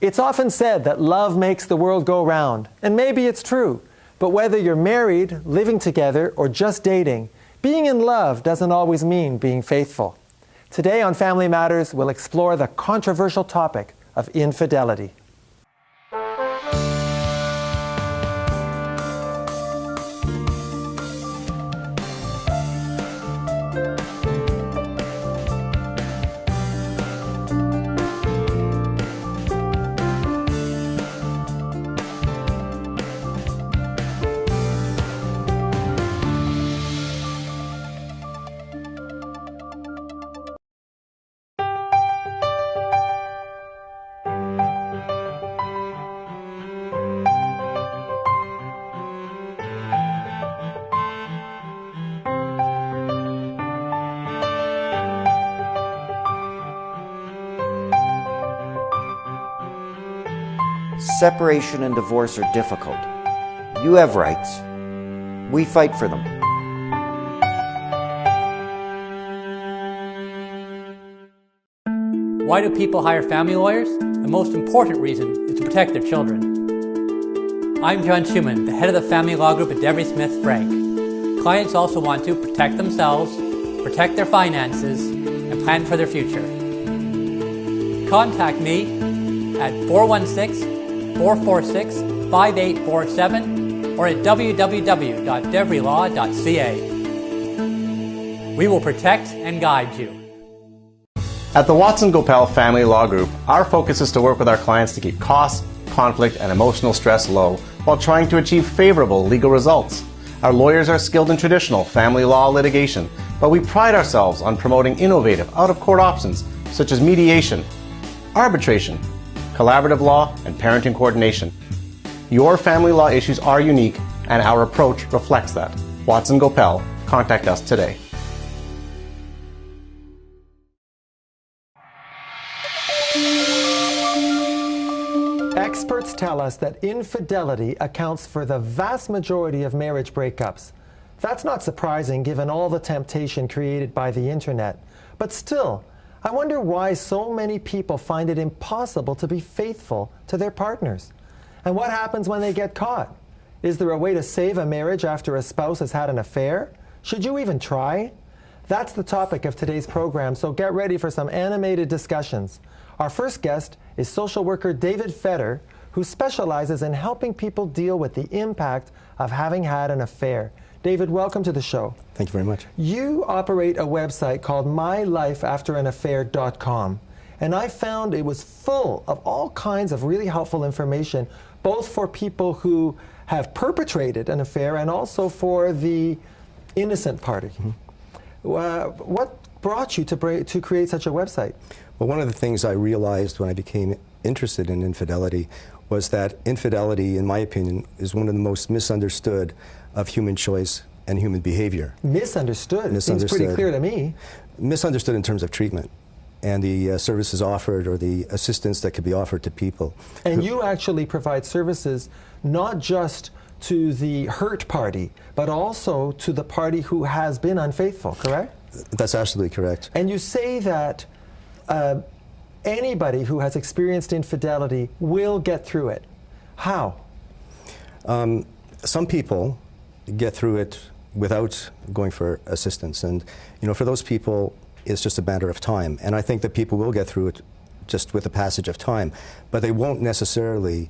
It's often said that love makes the world go round, and maybe it's true. But whether you're married, living together, or just dating, being in love doesn't always mean being faithful. Today on Family Matters, we'll explore the controversial topic of infidelity. Separation and divorce are difficult. You have rights. We fight for them. Why do people hire family lawyers? The most important reason is to protect their children. I'm John Schumann, the head of the family law group at Devery Smith Frank. Clients also want to protect themselves, protect their finances, and plan for their future. Contact me at 416-446-5847 or at www.deverylaw.ca. We will protect and guide you. At the Watson Gopel Family Law Group, our focus is to work with our clients to keep costs, conflict, and emotional stress low while trying to achieve favorable legal results. Our lawyers are skilled in traditional family law litigation, but we pride ourselves on promoting innovative, out-of-court options such as mediation, arbitration, collaborative law, and parenting coordination. Your family law issues are unique, and our approach reflects that. Watson Gopel, contact us today. Experts tell us that infidelity accounts for the vast majority of marriage breakups. That's not surprising given all the temptation created by the internet. But still, I wonder why so many people find it impossible to be faithful to their partners. And what happens when they get caught? Is there a way to save a marriage after a spouse has had an affair? Should you even try? That's the topic of today's program, so get ready for some animated discussions. Our first guest is social worker David Fetter, who specializes in helping people deal with the impact of having had an affair. David, welcome to the show. Thank you very much. You operate a website called mylifeafteranaffair.com, and I found it was full of all kinds of really helpful information, both for people who have perpetrated an affair and also for the innocent party. What brought you to create such a website? Well, one of the things I realized when I became interested in infidelity was that infidelity, in my opinion, is one of the most misunderstood of human choice and human behavior. Misunderstood? It seems pretty clear to me. Misunderstood in terms of treatment and the services offered or the assistance that could be offered to people. And you actually provide services not just to the hurt party, but also to the party who has been unfaithful, correct? That's absolutely correct. And you say that anybody who has experienced infidelity will get through it. How? Some people get through it without going for assistance, and for those people it's just a matter of time, and I think that people will get through it just with the passage of time, but they won't necessarily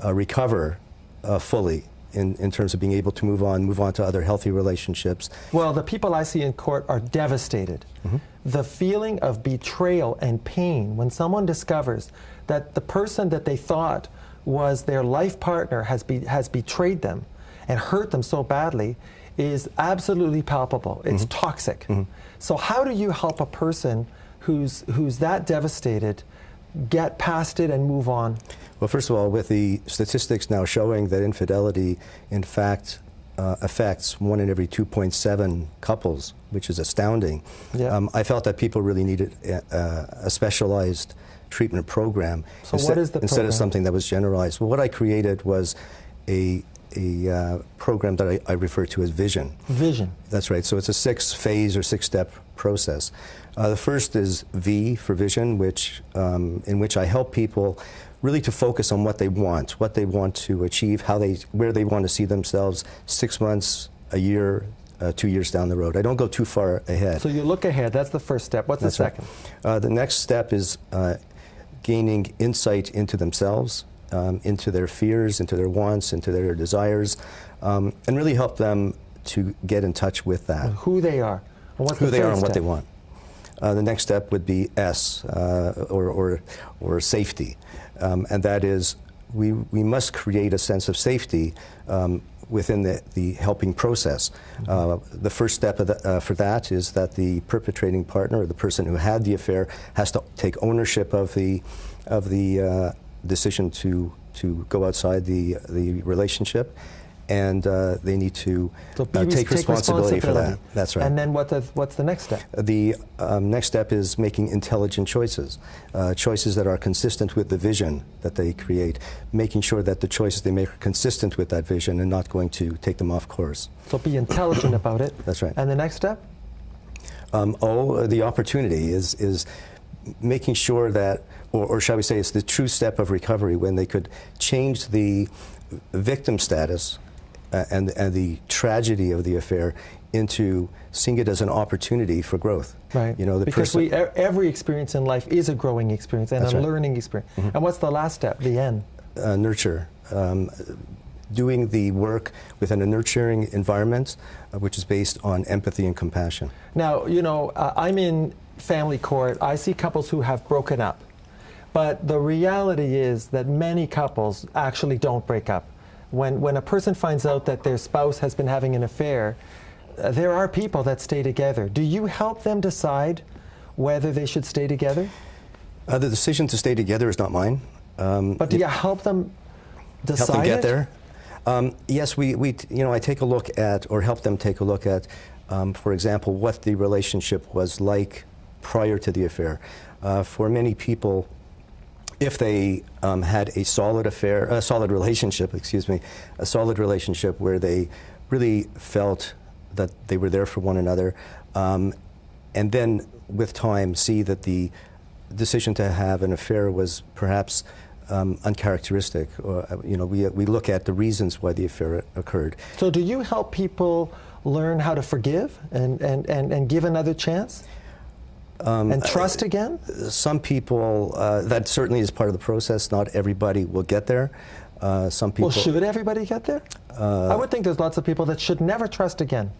recover fully in terms of being able to move on to other healthy relationships. Well, the people I see in court are devastated. The feeling of betrayal and pain when someone discovers that the person that they thought was their life partner has betrayed them and hurt them so badly is absolutely palpable. It's toxic. So how do you help a person who's that devastated get past it and move on? Well, first of all, with the statistics now showing that infidelity, in fact, affects 1 in every 2.7 couples, which is astounding, I felt that people really needed a specialized treatment program. So what is the program? Instead of something that was generalized. Well, what I created was a program that I refer to as Vision. Vision. That's right. So it's a 6-phase or 6-step process. The first is V for vision, in which I help people really to focus on what they want to achieve, where they want to see themselves 6 months, a year, 2 years down the road. I don't go too far ahead. So you look ahead. That's the first step. What's the second? Right. The next step is gaining insight into themselves, into their fears, into their wants, into their desires, and really help them to get in touch with that. Who they are. And what's who the they third are and step? what they want. The next step would be S, or safety. And that is, we must create a sense of safety within the helping process. The first step for that is that the perpetrating partner, or the person who had the affair, has to take ownership of the decision to go outside the relationship, and they need to take responsibility for that. That's right. And then what's the next step? The next step is making intelligent choices, choices that are consistent with the vision that they create, making sure that the choices they make are consistent with that vision and not going to take them off course. So be intelligent about it. That's right. And the next step? The opportunity is making sure that, or shall we say, it's the true step of recovery when they could change the victim status and the tragedy of the affair into seeing it as an opportunity for growth. Right. You know, because every experience in life is a growing experience and That's a right. learning experience. Mm-hmm. And what's the last step, the N? Nurture. Doing the work within a nurturing environment, which is based on empathy and compassion. Now, you know, I'm in family court. I see couples who have broken up. But the reality is that many couples actually don't break up. When a person finds out that their spouse has been having an affair, there are people that stay together. Do you help them decide whether they should stay together? The decision to stay together is not mine. But do you help them decide help them get it? there? Yes, I take a look at, or help them take a look at, for example, what the relationship was like prior to the affair. For many people, if they had a solid relationship where they really felt that they were there for one another, and then with time see that the decision to have an affair was perhaps uncharacteristic. We look at the reasons why the affair occurred. So do you help people learn how to forgive and give another chance? And trust again? Some people, that certainly is part of the process. Not everybody will get there. Some people. Well, should everybody get there? I would think there's lots of people that should never trust again.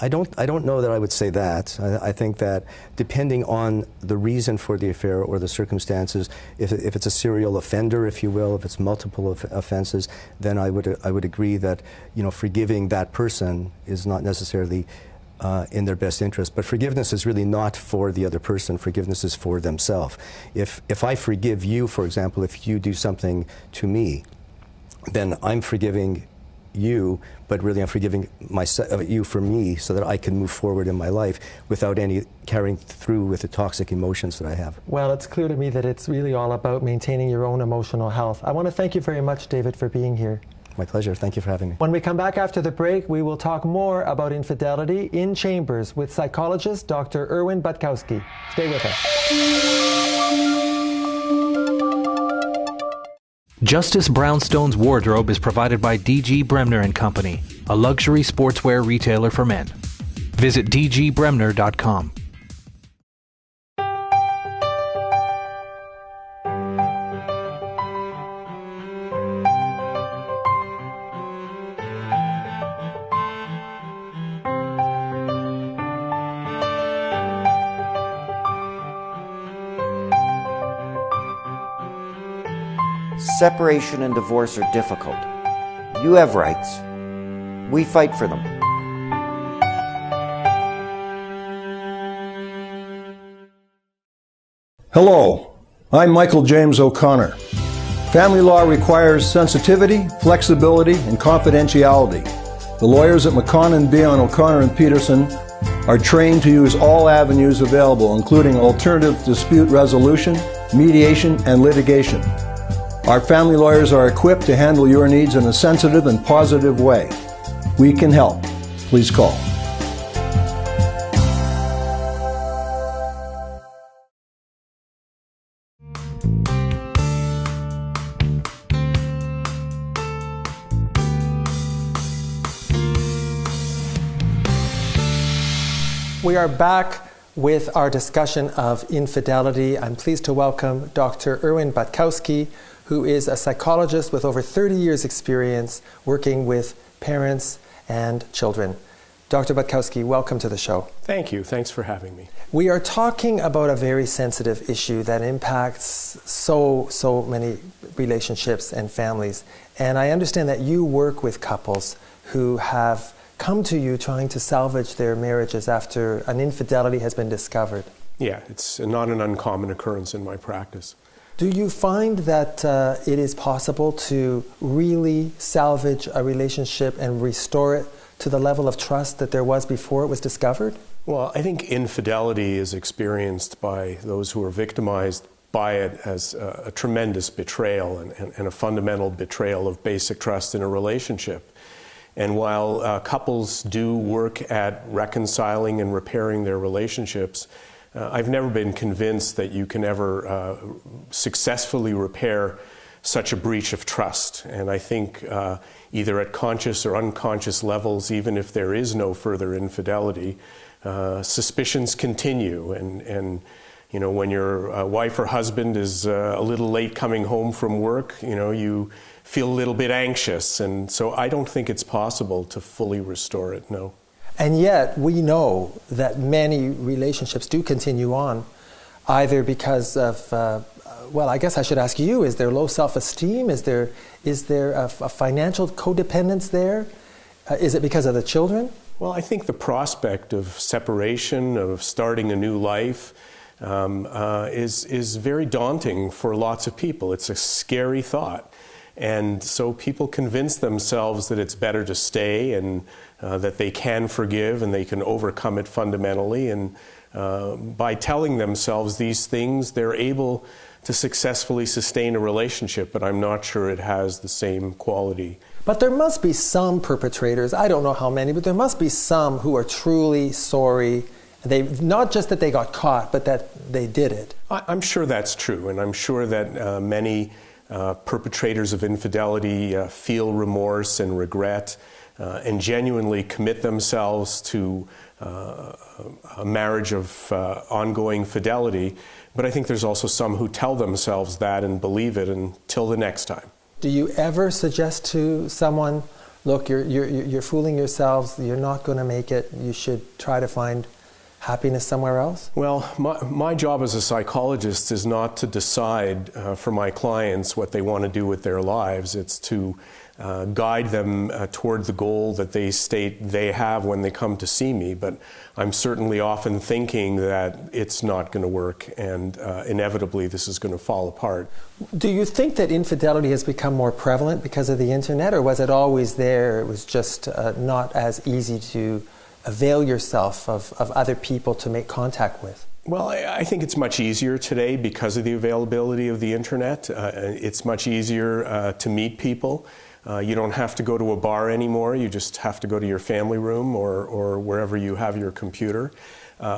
I don't know that I would say that. I think that depending on the reason for the affair or the circumstances, if it's a serial offender, if you will, if it's multiple offenses, then I would agree that forgiving that person is not necessarily in their best interest. But forgiveness is really not for the other person. Forgiveness is for themselves. If I forgive you, for example, if you do something to me, then I'm forgiving you, but really I'm forgiving you for me so that I can move forward in my life without any carrying through with the toxic emotions that I have. Well, it's clear to me that it's really all about maintaining your own emotional health. I want to thank you very much, David, for being here. My pleasure. Thank you for having me. When we come back after the break, we will talk more about infidelity in chambers with psychologist Dr. Erwin Butkowski. Stay with us. Justice Brownstone's wardrobe is provided by D.G. Bremner & Company, a luxury sportswear retailer for men. Visit dgbremner.com. Separation and divorce are difficult. You have rights. We fight for them. Hello, I'm Michael James O'Connor. Family law requires sensitivity, flexibility, and confidentiality. The lawyers at McConn & Dion, O'Connor & Peterson are trained to use all avenues available, including alternative dispute resolution, mediation, and litigation. Our family lawyers are equipped to handle your needs in a sensitive and positive way. We can help. Please call. We are back with our discussion of infidelity. I'm pleased to welcome Dr. Erwin Batkowski, who is a psychologist with over 30 years' experience working with parents and children. Dr. Batkowski, welcome to the show. Thank you. Thanks for having me. We are talking about a very sensitive issue that impacts so many relationships and families. And I understand that you work with couples who have come to you trying to salvage their marriages after an infidelity has been discovered. Yeah, it's not an uncommon occurrence in my practice. Do you find that it is possible to really salvage a relationship and restore it to the level of trust that there was before it was discovered? Well, I think infidelity is experienced by those who are victimized by it as a tremendous betrayal and a fundamental betrayal of basic trust in a relationship. And while couples do work at reconciling and repairing their relationships, I've never been convinced that you can ever successfully repair such a breach of trust. And I think either at conscious or unconscious levels, even if there is no further infidelity, suspicions continue. And you know, when your wife or husband is a little late coming home from work, you know, you feel a little bit anxious. And so I don't think it's possible to fully restore it, no. And yet we know that many relationships do continue on, either because of, well, I guess I should ask you, is there low self-esteem? Is there a financial codependence there? Is it because of the children? Well, I think the prospect of separation, of starting a new life, is very daunting for lots of people. It's a scary thought. And so people convince themselves that it's better to stay and that they can forgive and they can overcome it fundamentally. And by telling themselves these things, they're able to successfully sustain a relationship, but I'm not sure it has the same quality. But there must be some perpetrators, I don't know how many, but there must be some who are truly sorry. They, not just that they got caught, but that they did it. I'm sure that's true, and I'm sure that many perpetrators of infidelity feel remorse and regret and genuinely commit themselves to a marriage of ongoing fidelity. But I think there's also some who tell themselves that and believe it until the next time. Do you ever suggest to someone, look, you're fooling yourselves, you're not going to make it, you should try to find happiness somewhere else? Well, my job as a psychologist is not to decide for my clients what they want to do with their lives. It's to guide them toward the goal that they state they have when they come to see me. But I'm certainly often thinking that it's not going to work and inevitably this is going to fall apart. Do you think that infidelity has become more prevalent because of the internet, or was it always there? It was just not as easy to avail yourself of other people to make contact with? Well, I think it's much easier today because of the availability of the internet. It's much easier to meet people. You don't have to go to a bar anymore. You just have to go to your family room or wherever you have your computer.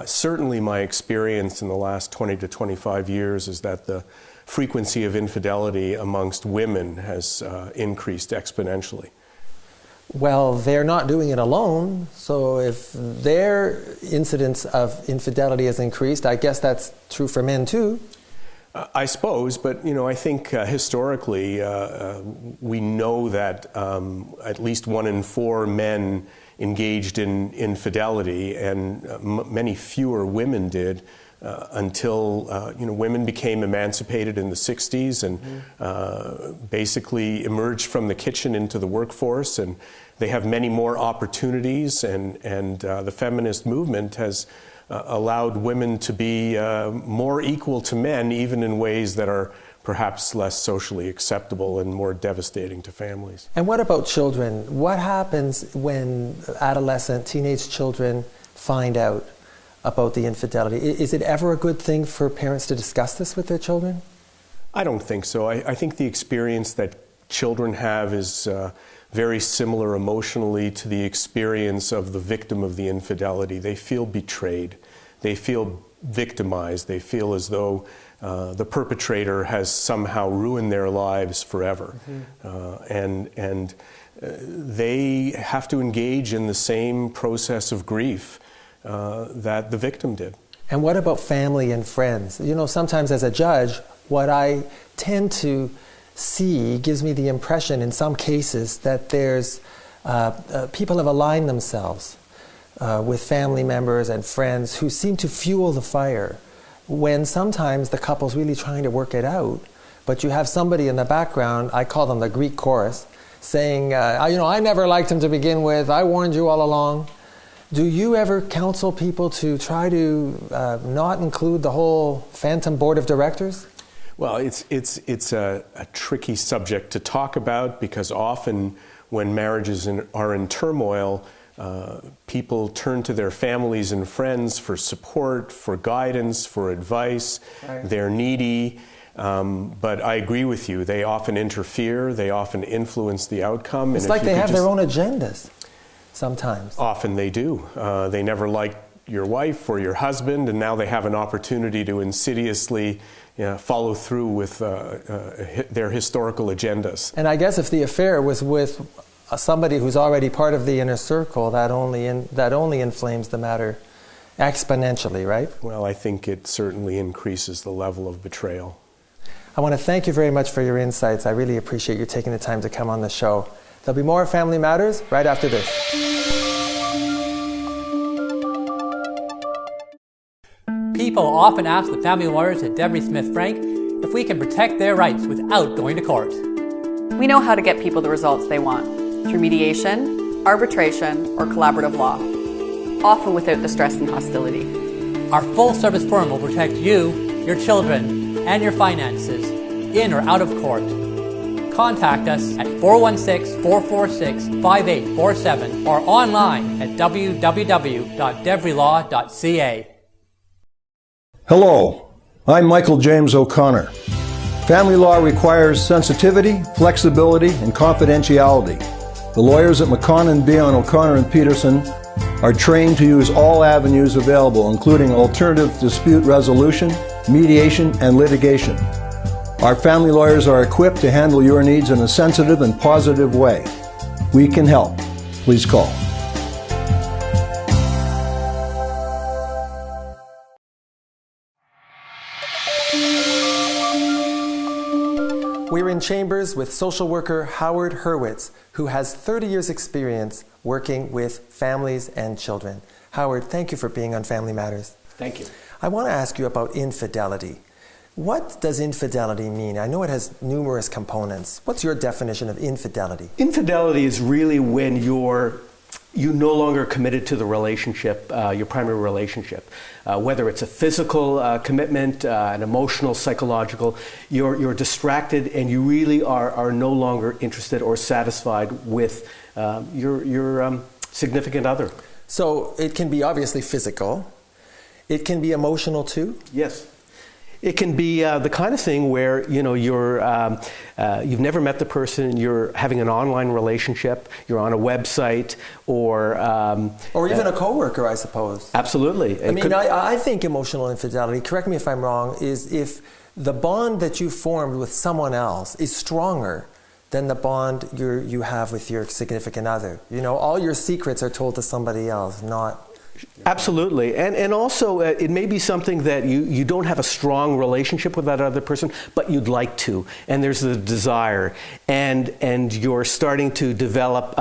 Certainly my experience in the last 20 to 25 years is that the frequency of infidelity amongst women has increased exponentially. Well, they're not doing it alone, so if their incidence of infidelity has increased, I guess that's true for men too. I suppose, but you know, I think historically we know that at least 1 in 4 men engaged in infidelity, and many fewer women did until you know, women became emancipated in the 60s and basically emerged from the kitchen into the workforce, and they have many more opportunities, and the feminist movement has allowed women to be more equal to men, even in ways that are perhaps less socially acceptable and more devastating to families. And what about children? What happens when adolescent, teenage children find out about the infidelity? Is it ever a good thing for parents to discuss this with their children? I don't think so. I think the experience that children have is very similar emotionally to the experience of the victim of the infidelity. They feel betrayed. They feel victimized. They feel as though the perpetrator has somehow ruined their lives forever. And they have to engage in the same process of grief that the victim did. And what about family and friends? You know, sometimes as a judge, what I tend to see gives me the impression in some cases that there's people have aligned themselves with family members and friends who seem to fuel the fire when sometimes the couple's really trying to work it out, but you have somebody in the background, I call them the Greek chorus, saying, I never liked him to begin with, I warned you all along. Do you ever counsel people to try to not include the whole phantom board of directors? Well, it's a tricky subject to talk about because often when marriages are in turmoil, people turn to their families and friends for support, for guidance, for advice. Right. They're needy. But I agree with you. They often interfere. They often influence the outcome. It's like they have their own agendas sometimes. Often they do. They never liked your wife or your husband, and now they have an opportunity to insidiously follow through with their historical agendas. And I guess if the affair was with somebody who's already part of the inner circle, that only inflames the matter exponentially, right? Well, I think it certainly increases the level of betrayal. I want to thank you very much for your insights. I really appreciate you taking the time to come on the show. There'll be more Family Matters right after this. People often ask the family lawyers at Devery Smith Frank if we can protect their rights without going to court. We know how to get people the results they want, through mediation, arbitration, or collaborative law, often without the stress and hostility. Our full-service firm will protect you, your children, and your finances, in or out of court. Contact us at 416-446-5847 or online at www.deverylaw.ca. Hello, I'm Michael James O'Connor. Family law requires sensitivity, flexibility, and confidentiality. The lawyers at McConn & Beon, O'Connor & Peterson are trained to use all avenues available, including alternative dispute resolution, mediation, and litigation. Our family lawyers are equipped to handle your needs in a sensitive and positive way. We can help. Please call. We're in chambers with social worker Howard Hurwitz, who has 30 years' experience working with families and children. Howard, thank you for being on Family Matters. Thank you. I want to ask you about infidelity. What does infidelity mean? I know it has numerous components. What's your definition of infidelity? Infidelity is really when you're no longer committed to the relationship, your primary relationship. Whether it's a physical commitment, an emotional, psychological, you're distracted and you really are no longer interested or satisfied with your significant other. So it can be obviously physical. It can be emotional too? Yes. It can be the kind of thing where you've never met the person, you're having an online relationship, you're on a website, or even a coworker, I suppose. Absolutely. I think emotional infidelity, correct me if I'm wrong, is if the bond that you formed with someone else is stronger than the bond you have with your significant other. You know, all your secrets are told to somebody else, not... Absolutely. And also it may be something that you don't have a strong relationship with that other person, but you'd like to, and there's the desire, and you're starting to develop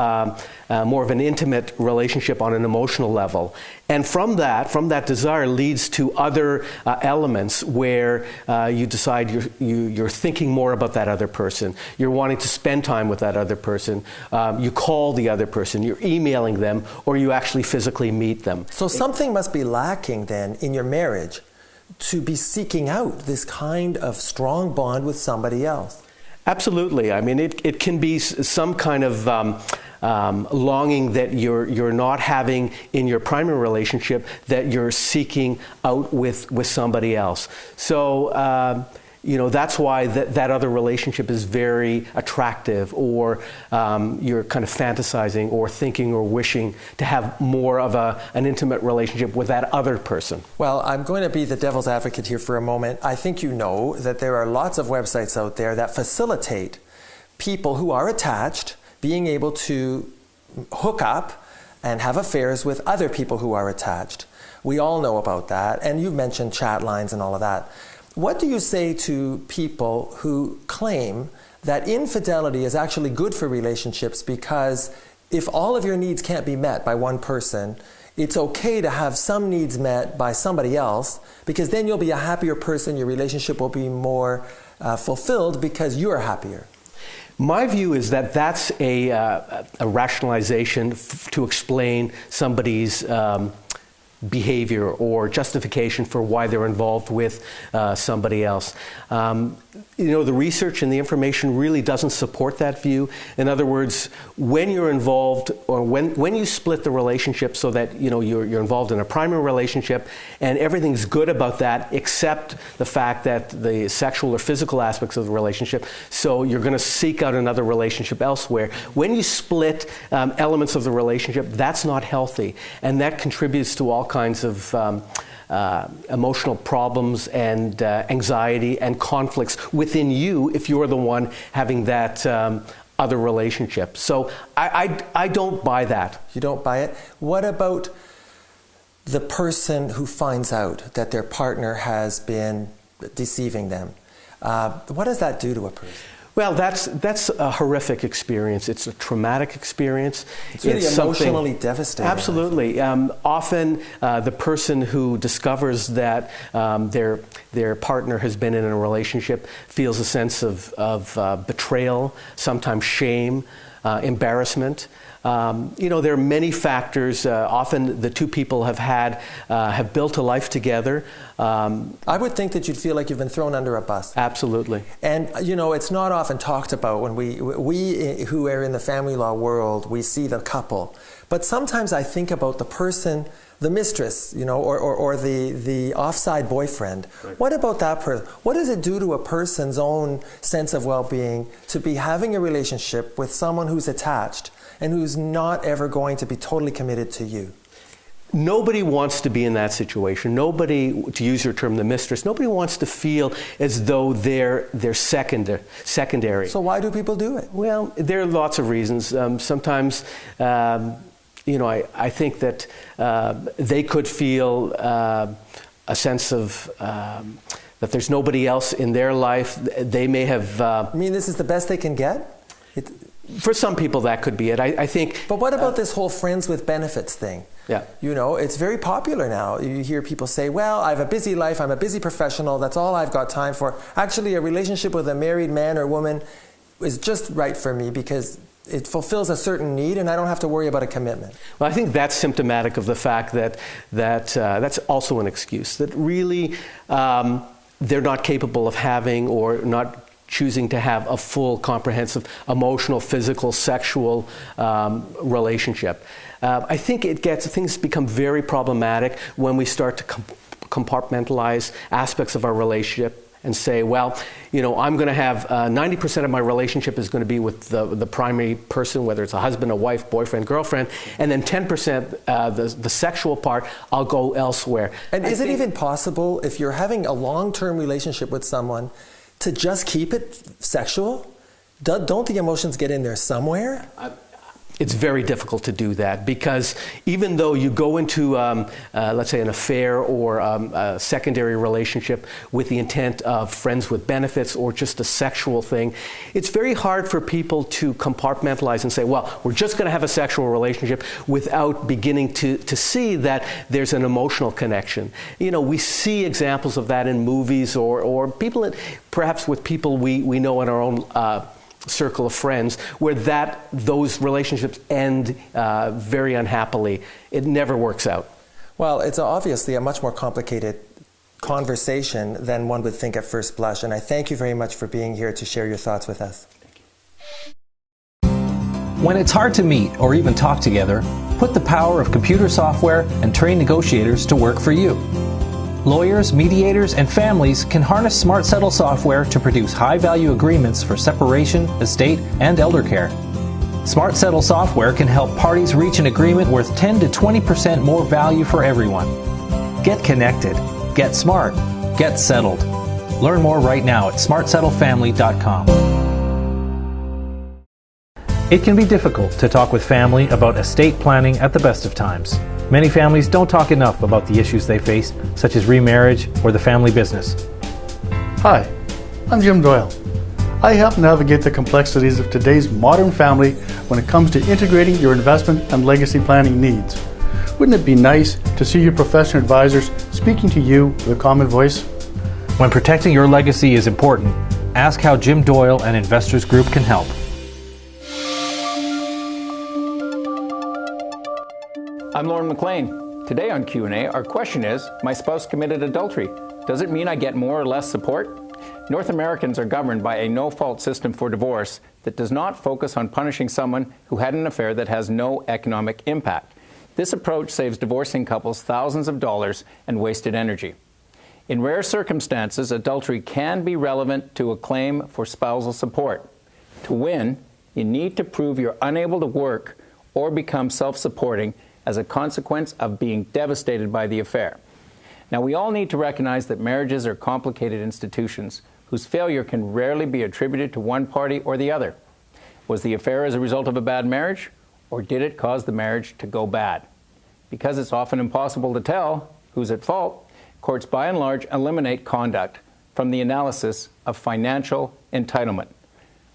more of an intimate relationship on an emotional level. And from that desire leads to other elements where you decide you're thinking more about that other person. You're wanting to spend time with that other person. You call the other person. You're emailing them, or you actually physically meet them. So something must be lacking then in your marriage to be seeking out this kind of strong bond with somebody else. Absolutely. I mean, it can be some kind of longing that you're not having in your primary relationship that you're seeking out with somebody else. So that's why that other relationship is very attractive, or you're kind of fantasizing or thinking or wishing to have more of an intimate relationship with that other person. Well, I'm going to be the devil's advocate here for a moment. I think you know that there are lots of websites out there that facilitate people who are attached being able to hook up and have affairs with other people who are attached. We all know about that. And you've mentioned chat lines and all of that. What do you say to people who claim that infidelity is actually good for relationships because if all of your needs can't be met by one person, it's okay to have some needs met by somebody else, because then you'll be a happier person, your relationship will be more fulfilled because you're happier? My view is that that's a rationalization to explain somebody's behavior or justification for why they're involved with somebody else. The research and the information really doesn't support that view. In other words, when you're involved, or when you split the relationship so that you're involved in a primary relationship and everything's good about that except the fact that the sexual or physical aspects of the relationship, so you're going to seek out another relationship elsewhere. When you split elements of the relationship, that's not healthy, and that contributes to all kinds of emotional problems and anxiety and conflicts within you if you're the one having that other relationship. So I don't buy that. You don't buy it? What about the person who finds out that their partner has been deceiving them? What does that do to a person? Well, that's a horrific experience. It's a traumatic experience. It's really emotionally devastating. Absolutely. Often the person who discovers that their partner has been in a relationship feels a sense of betrayal, sometimes shame, embarrassment. There are many factors. Often the two people have built a life together. I would think that you'd feel like you've been thrown under a bus. Absolutely. And it's not often talked about when we who are in the family law world, we see the couple. But sometimes I think about the person, the mistress, or the offside boyfriend. Right. What about that person? What does it do to a person's own sense of well-being to be having a relationship with someone who's attached and who's not ever going to be totally committed to you? Nobody wants to be in that situation. Nobody, to use your term, the mistress, nobody wants to feel as though they're secondary. So why do people do it? Well, there are lots of reasons. Sometimes, I think that they could feel a sense of that there's nobody else in their life. They may have... You mean this is the best they can get? For some people, that could be it. I think... But what about this whole friends with benefits thing? Yeah. It's very popular now. You hear people say, well, I have a busy life, I'm a busy professional, that's all I've got time for. Actually, a relationship with a married man or woman is just right for me because it fulfills a certain need and I don't have to worry about a commitment. Well, I think that's symptomatic of the fact that that's also an excuse, that really they're not capable of having or not choosing to have a full, comprehensive, emotional, physical, sexual relationship. I think things become very problematic when we start to compartmentalize aspects of our relationship and say, well, I'm going to have 90% of my relationship is going to be with the primary person, whether it's a husband, a wife, boyfriend, girlfriend, and then 10%, the sexual part, I'll go elsewhere. And is it even possible, if you're having a long-term relationship with someone, to just keep it sexual? Don't the emotions get in there somewhere? It's very difficult to do that because even though you go into, let's say, an affair or a secondary relationship with the intent of friends with benefits or just a sexual thing, it's very hard for people to compartmentalize and say, well, we're just going to have a sexual relationship without beginning to see that there's an emotional connection. We see examples of that in movies or people, perhaps with people we know in our own circle of friends, where those relationships end very unhappily. It never works out. Well, it's obviously a much more complicated conversation than one would think at first blush, and I thank you very much for being here to share your thoughts with us. When it's hard to meet or even talk together, put the power of computer software and trained negotiators to work for you. Lawyers, mediators, and families can harness Smart Settle software to produce high-value agreements for separation, estate, and elder care. Smart Settle software can help parties reach an agreement worth 10 to 20% more value for everyone. Get connected, get smart, get settled. Learn more right now at smartsettlefamily.com. It can be difficult to talk with family about estate planning at the best of times. Many families don't talk enough about the issues they face, such as remarriage or the family business. Hi, I'm Jim Doyle. I help navigate the complexities of today's modern family when it comes to integrating your investment and legacy planning needs. Wouldn't it be nice to see your professional advisors speaking to you with a common voice? When protecting your legacy is important, ask how Jim Doyle and Investors Group can help. I'm Lauren McLean. Today on Q&A, our question is, my spouse committed adultery. Does it mean I get more or less support? North Americans are governed by a no-fault system for divorce that does not focus on punishing someone who had an affair that has no economic impact. This approach saves divorcing couples thousands of dollars and wasted energy. In rare circumstances, adultery can be relevant to a claim for spousal support. To win, you need to prove you're unable to work or become self-supporting as a consequence of being devastated by the affair. Now, we all need to recognize that marriages are complicated institutions whose failure can rarely be attributed to one party or the other. Was the affair as a result of a bad marriage, or did it cause the marriage to go bad? Because it's often impossible to tell who's at fault, courts by and large eliminate conduct from the analysis of financial entitlement.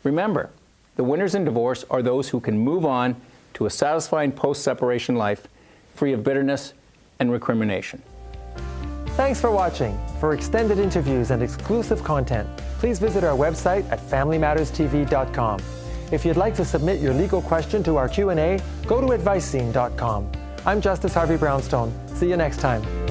Remember, the winners in divorce are those who can move on to a satisfying post-separation life free of bitterness and recrimination. Thanks for watching. For extended interviews and exclusive content, please visit our website at familymatterstv.com. If you'd like to submit your legal question to our Q&A, go to advicescene.com. I'm Justice Harvey Brownstone. See you next time.